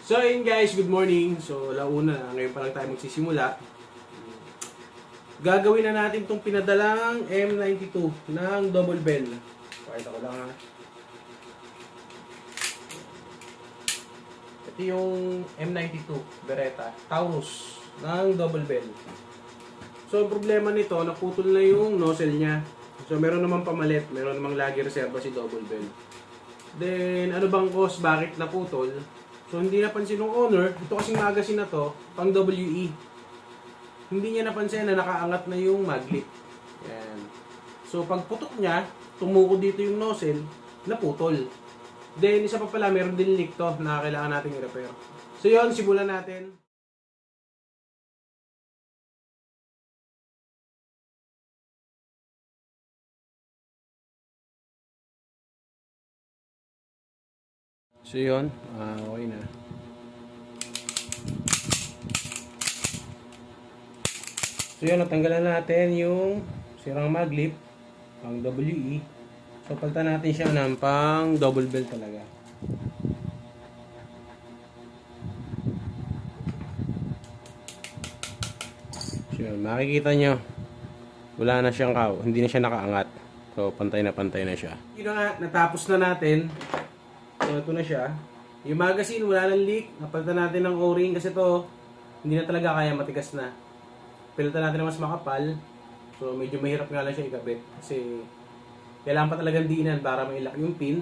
So ayun guys, good morning. So launa na, ngayon pa lang tayo magsisimula. Gagawin na natin itong pinadalang M92 ng double bell. Pakita ko lang ha. Ito yung M92 Beretta Taurus ng double bell. So ang problema nito, naputol na yung nozzle niya. So meron namang pamalit, meron namang lagi reserva si double bell. Then ano bang cause bakit naputol? So hindi napansin ng owner, ito kasing magazine na to, pang WE. Hindi niya napansin na nakaangat na yung maglit. Yan. So pag putok niya, tumuko dito yung nozzle, naputol. Then isa pa pala, meron din leak to na kailangan natin i-repair. So yun, simulan natin. So yun, okay na. So yun, natanggalan natin yung sirang maglip, pang WE. So palitan natin siya ng pang double bell talaga. So yun, makikita nyo, wala na siyang hindi na siya nakaangat. So pantay na siya. Yun na nga, natapos na natin. So ito na siya. Yung magazine, wala nang leak. Napalitan natin ng O-ring kasi to hindi na talaga kaya, matigas na. Pilitan natin na mas makapal. So medyo mahirap nga lang siya ikabit. Kasi kailangan pa talagang diinan para mailak yung pin.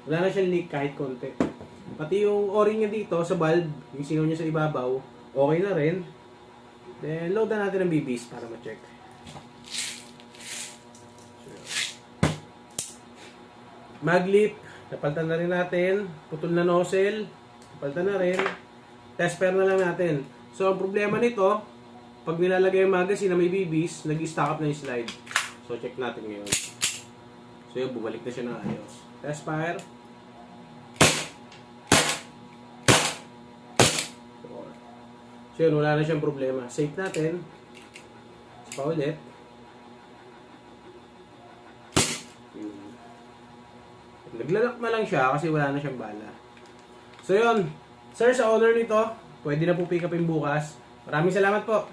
Wala na siyang leak kahit konti. Pati yung O-ring niya dito sa valve, yung singaw niya sa ibabaw, okay na rin. Then load na natin ng BBs para ma-check. Maglip, napalitan na rin natin. Putol na nozzle, napalitan na rin. Test pair na lang natin. So ang problema nito, pag nilalagay yung magazine na may BBs, nag-stack up na yung slide. So check natin ngayon. So yun, bumalik na siya ng ayos. Test pair. So yun, wala na siyang problema. Save natin. Pa ulit. Naglalak na lang siya kasi wala na siyang bala. So yun, sir, sa owner nito, pwede na po pick upin bukas. Maraming salamat po.